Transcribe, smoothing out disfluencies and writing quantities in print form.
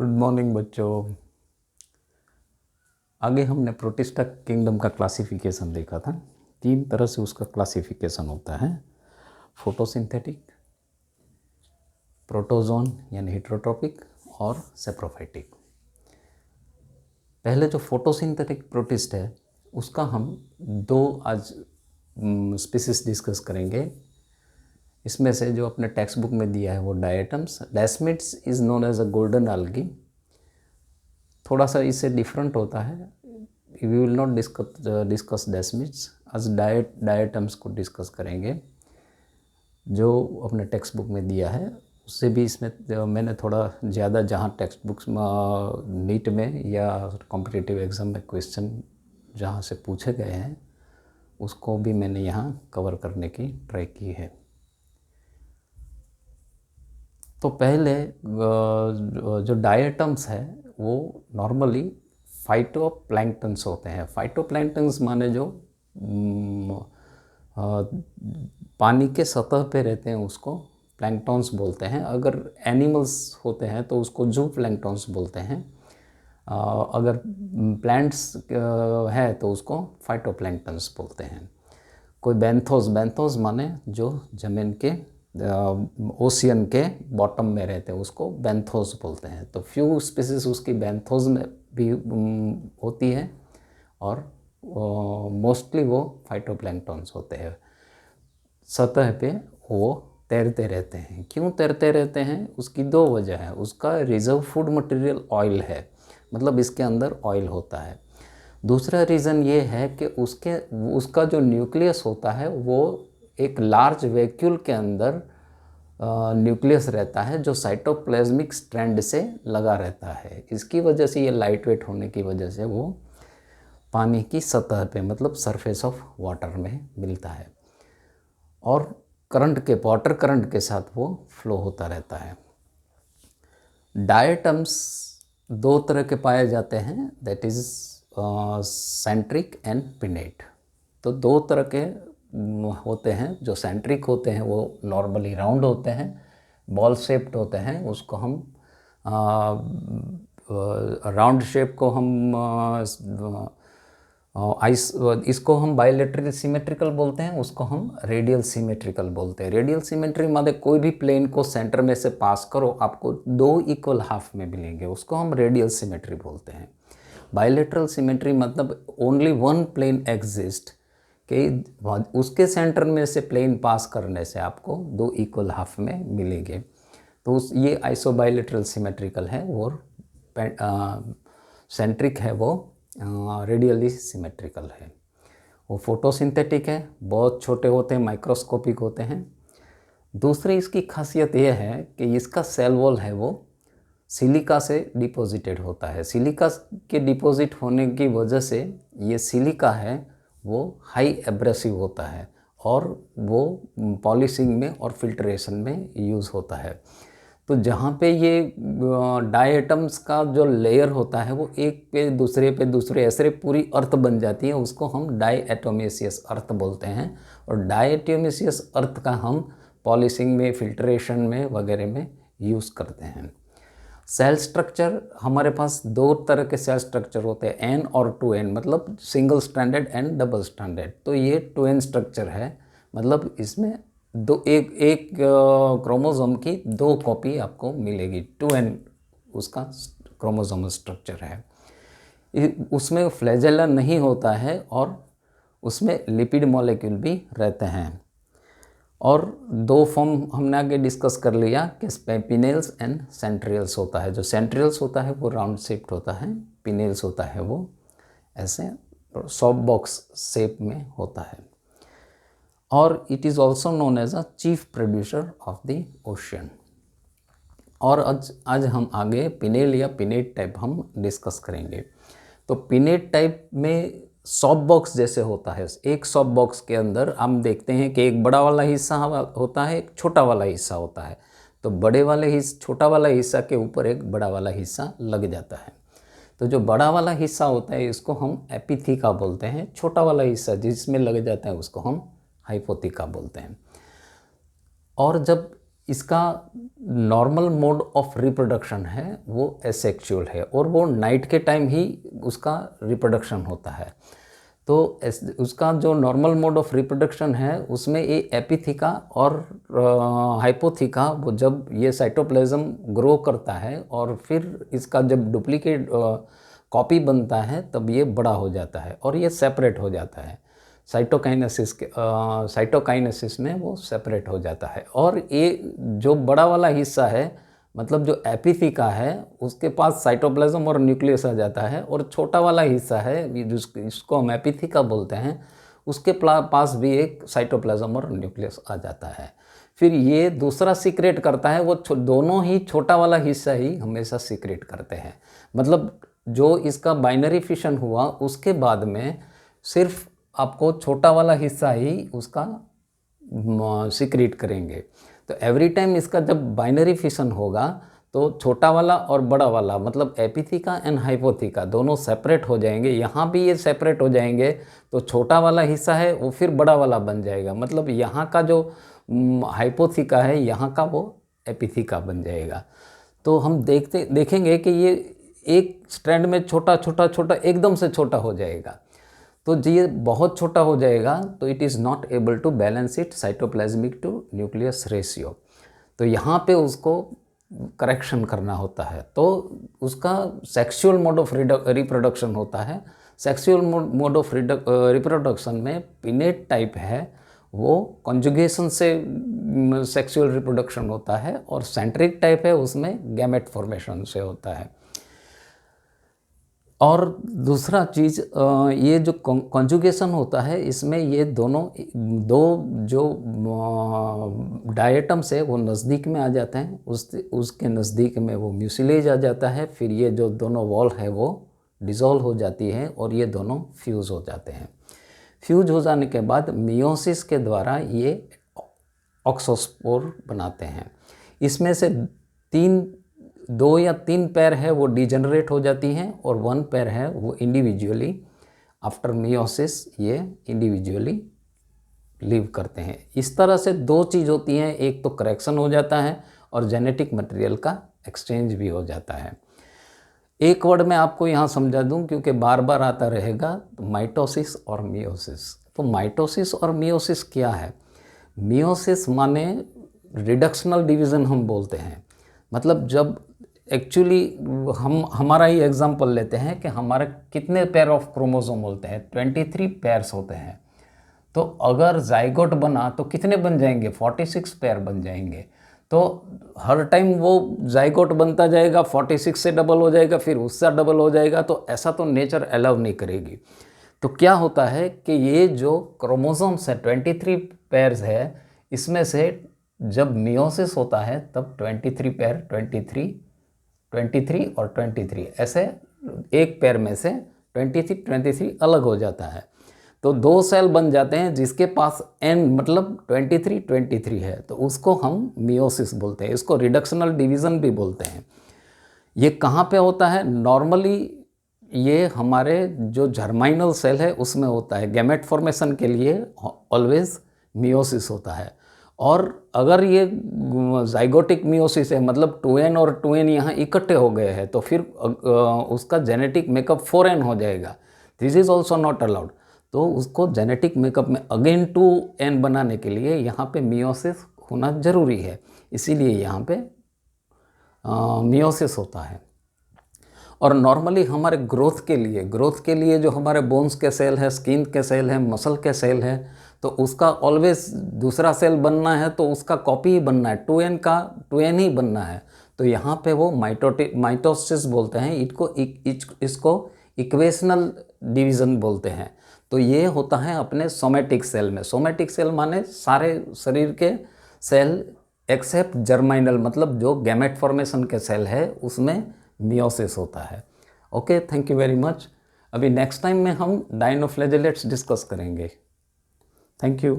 Good morning बच्चों। आगे हमने प्रोटिस्टा किंगडम का क्लासिफिकेशन देखा था। 3 तरह से उसका क्लासिफिकेशन होता है, फोटोसिंथेटिक, प्रोटोजोन यानी हेट्रोट्रॉपिक और सेप्रोफाइटिक। पहले जो फोटोसिंथेटिक प्रोटिस्ट है उसका हम 2 आज स्पीसीज डिस्कस करेंगे। इसमें से जो अपने टेक्स्ट बुक में दिया है वो diatoms, desmids is known as a golden algae। थोड़ा सा इससे डिफरेंट होता है। We will not discuss desmids, आज डायटम्स को डिस्कस करेंगे जो अपने टेक्स्ट बुक में दिया है। उससे भी इसमें मैंने थोड़ा ज़्यादा जहाँ टेक्स्ट बुक्स नीट में या कॉम्पिटिटिव एग्ज़ाम में क्वेश्चन जहाँ से पूछे गए हैं उसको भी मैंने यहाँ कवर करने की ट्राई की है। तो पहले जो डायटम्स है वो नॉर्मली फाइटोप्लैंक्टन्स होते हैं। फाइटोप्लैंक्टन्स माने जो पानी के सतह पे रहते हैं उसको प्लैंक्टन्स बोलते हैं। अगर एनिमल्स होते हैं तो उसको जू प्लैंक्टन्स बोलते हैं। अगर प्लांट्स है तो उसको फाइटोप्लैंक्टन्स बोलते हैं। कोई बेंथोस माने जो ज़मीन के ओशियन के बॉटम में रहते हैं उसको बेंथोस बोलते हैं। तो फ्यू स्पीसीज उसकी बेंथोस में भी होती है और मोस्टली वो फाइटोप्लैंक्टन्स होते हैं। सतह पे वो तैरते रहते हैं। क्यों तैरते रहते हैं? उसकी 2 वजह है। उसका रिजर्व फूड मटेरियल ऑयल है, मतलब इसके अंदर ऑयल होता है। दूसरा रीज़न ये है कि उसका जो न्यूक्लियस होता है वो एक लार्ज वैक्यूल के अंदर न्यूक्लियस रहता है जो साइटोप्लाज्मिक स्ट्रैंड से लगा रहता है। इसकी वजह से ये लाइट वेट होने की वजह से वो पानी की सतह पे मतलब सरफेस ऑफ वाटर में मिलता है और वाटर करंट के साथ वो फ्लो होता रहता है। डायटम्स 2 तरह के पाए जाते हैं, that is centric and pinnate. तो 2 तरह के होते हैं। जो सेंट्रिक होते हैं वो नॉर्मली राउंड होते हैं, बॉल शेप्ड होते हैं। उसको हम राउंड शेप को हम इसको हम बायलेटरल सिमेट्रिकल बोलते हैं, उसको हम रेडियल सिमेट्रिकल बोलते हैं। रेडियल सिमेट्री मतलब कोई भी प्लेन को सेंटर में से पास करो आपको 2 इक्वल हाफ में मिलेंगे, उसको हम रेडियल सिमेट्री बोलते हैं। बायलेटरल सिमेट्री मतलब ओनली 1 प्लेन एग्जिस्ट कि उसके सेंटर में से प्लेन पास करने से आपको 2 इक्वल हाफ में मिलेंगे। तो ये आइसोबायलेटरल सिमेट्रिकल है और सेंट्रिक है वो रेडियली सिमेट्रिकल है। वो फोटोसिंथेटिक है, बहुत छोटे होते हैं, माइक्रोस्कोपिक होते हैं। दूसरी इसकी खासियत यह है कि इसका सेल वॉल है वो सिलिका से डिपॉजिटेड होता है। सिलिका के डिपॉजिट होने की वजह से ये सिलिका है वो हाई एब्रेसिव होता है और वो पॉलिशिंग में और फिल्ट्रेशन में यूज़ होता है। तो जहाँ पे ये डायटम्स का जो लेयर होता है वो एक पे दूसरे ऐसे पूरी अर्थ बन जाती है, उसको हम डायएटोमेसियस अर्थ बोलते हैं। और डायएटोमेसियस अर्थ का हम पॉलिशिंग में, फिल्ट्रेशन में वगैरह में यूज़ करते हैं। सेल स्ट्रक्चर हमारे पास 2 तरह के सेल स्ट्रक्चर होते हैं, एन और 2n, मतलब single stranded and double stranded. तो ये 2n स्ट्रक्चर है, मतलब इसमें एक क्रोमोसोम की 2 कॉपी आपको मिलेगी। 2n उसका क्रोमोसोमल स्ट्रक्चर है। उसमें फ्लैजेला नहीं होता है और उसमें लिपिड मॉलिक्यूल भी रहते हैं। और 2 फॉर्म हमने आगे डिस्कस कर लिया कि पिनेल्स एंड सेंट्रियल्स होता है। जो सेंट्रियल्स होता है वो राउंड शेप्ड होता है, पिनेल्स होता है वो ऐसे सॉफ्ट बॉक्स शेप में होता है। और it is also known as a chief producer of the ocean. और आज हम आगे पिनेल या पिनेट टाइप हम डिस्कस करेंगे। तो पिनेट टाइप में सॉफ्ट बॉक्स जैसे होता है। एक सॉफ्ट बॉक्स के अंदर हम देखते हैं कि एक बड़ा वाला हिस्सा होता है, एक छोटा वाला हिस्सा होता है। तो छोटा वाला हिस्सा के ऊपर एक बड़ा वाला हिस्सा लग जाता है। तो जो बड़ा वाला हिस्सा होता है इसको हम एपिथीका बोलते हैं। छोटा वाला हिस्सा जिसमें लग जाता है उसको हम हाइपोथीका बोलते हैं। और जब इसका नॉर्मल मोड ऑफ रिप्रोडक्शन है वो एसेक्सुअल है और वो नाइट के टाइम ही उसका रिप्रोडक्शन होता है। तो उसका जो नॉर्मल मोड ऑफ रिप्रोडक्शन है उसमें ये एपिथिका और हाइपोथिका, वो जब ये साइटोप्लाज्म ग्रो करता है और फिर इसका जब डुप्लीकेट कॉपी बनता है तब ये बड़ा हो जाता है और ये सेपरेट हो जाता है। साइटोकाइनेसिस में वो सेपरेट हो जाता है। और ये जो बड़ा वाला हिस्सा है, मतलब जो एपिथिका है, उसके पास साइटोप्लाज्म और न्यूक्लियस आ जाता है, और छोटा वाला हिस्सा है जिसको हम एपिथिका बोलते हैं, उसके पास भी एक साइटोप्लाज्म और न्यूक्लियस आ जाता है। फिर ये दूसरा सीक्रेट करता है, वो दोनों ही छोटा वाला हिस्सा ही हमेशा सीक्रेट करते हैं। मतलब जो इसका बाइनरी फिशन हुआ उसके बाद में सिर्फ आपको छोटा वाला हिस्सा ही उसका सीक्रेट करेंगे। तो एवरी टाइम इसका जब बाइनरी फिशन होगा तो छोटा वाला और बड़ा वाला, मतलब एपिथिका एंड हाइपोथिका, दोनों सेपरेट हो जाएंगे। यहाँ भी ये सेपरेट हो जाएंगे तो छोटा वाला हिस्सा है वो फिर बड़ा वाला बन जाएगा। मतलब यहाँ का जो हाइपोथिका है यहाँ का वो एपिथिका बन जाएगा। तो हम देखेंगे कि ये एक स्ट्रैंड में छोटा छोटा छोटा एकदम से छोटा हो जाएगा। तो ये बहुत छोटा हो जाएगा तो it is not able to balance it cytoplasmic to nucleus ratio. तो यहाँ पे उसको करेक्शन करना होता है। तो उसका सेक्सुअल मोड ऑफ रिप्रोडक्शन होता है। सेक्सुअल मोड ऑफ रिप्रोडक्शन में पिनेट टाइप है वो कॉन्जुगेशन से सेक्सुअल रिप्रोडक्शन होता है, और सेंट्रिक टाइप है उसमें गैमेट फॉर्मेशन से होता है। और दूसरा चीज़, ये जो कॉन्जुगेशन होता है इसमें ये दो जो डायटम्स है वो नज़दीक में आ जाते हैं, उसके नज़दीक में वो म्यूसिलेज आ जाता है। फिर ये जो दोनों वॉल है वो डिज़ोल्व हो जाती है और ये दोनों फ्यूज़ हो जाते हैं। फ्यूज हो जाने के बाद मियोसिस के द्वारा ये ऑक्सोस्पोर बनाते हैं। इसमें से 2 या 3 पैर है वो डिजेनरेट हो जाती हैं और 1 पैर है वो इंडिविजुअली आफ्टर मियोसिस ये इंडिविजुअली लिव करते हैं। इस तरह से 2 चीज़ होती हैं, एक तो करेक्शन हो जाता है और जेनेटिक मटेरियल का एक्सचेंज भी हो जाता है। एक वर्ड में आपको यहाँ समझा दूँ क्योंकि बार बार आता रहेगा, तो माइटोसिस और मियोसिस। तो माइटोसिस और मियोसिस क्या है? मियोसिस माने रिडक्शनल डिवीज़न हम बोलते हैं। मतलब जब एक्चुअली हमारा ही एग्जांपल लेते हैं कि हमारे कितने पेयर ऑफ क्रोमोसोम होते हैं, 23 पेयर्स होते हैं। तो अगर जाइगोट बना तो कितने बन जाएंगे? 46 पेयर बन जाएंगे। तो हर टाइम वो जाइगोट बनता जाएगा, 46 से डबल हो जाएगा, फिर उससे डबल हो जाएगा। तो ऐसा तो नेचर अलाउ नहीं करेगी। तो क्या होता है कि ये जो क्रोमोसोम्स है 23 पेयर्स है, इसमें से जब मियोसिस होता है तब 23 पेयर 23 और 23 ऐसे एक पेयर में से 23 अलग हो जाता है। तो 2 सेल बन जाते हैं जिसके पास n मतलब 23 है, तो उसको हम मियोसिस बोलते हैं। इसको रिडक्शनल डिवीज़न भी बोलते हैं। ये कहाँ पे होता है? नॉर्मली ये हमारे जो जर्माइनल सेल है उसमें होता है। गैमेट फॉर्मेशन के लिए ऑलवेज मियोसिस होता है। और अगर ये जाइगोटिक मियोसिस है, मतलब 2n और 2n यहाँ इकट्ठे हो गए हैं, तो फिर उसका जेनेटिक मेकअप 4n हो जाएगा। This is also not allowed. तो उसको जेनेटिक मेकअप में अगेन 2n बनाने के लिए यहाँ पे मियोसिस होना ज़रूरी है, इसीलिए यहाँ पे मियोसिस होता है। और नॉर्मली हमारे ग्रोथ के लिए जो हमारे बोन्स के सेल है, स्किन के सेल है, मसल के सेल है, तो उसका ऑलवेज दूसरा सेल बनना है तो उसका कॉपी ही बनना है, 2n ही बनना है। तो यहाँ पे वो माइटोसिस बोलते हैं। इसको इक्वेशनल डिवीज़न बोलते हैं। तो ये होता है अपने सोमेटिक सेल में। सोमेटिक सेल माने सारे शरीर के सेल एक्सेप्ट जर्माइनल, मतलब जो गैमेट फॉर्मेशन के सेल है उसमें मियोसिस होता है। Okay, thank you very much. अभी नेक्स्ट टाइम में हम डायनोफ्लैजेलेट्स डिस्कस करेंगे। Thank you.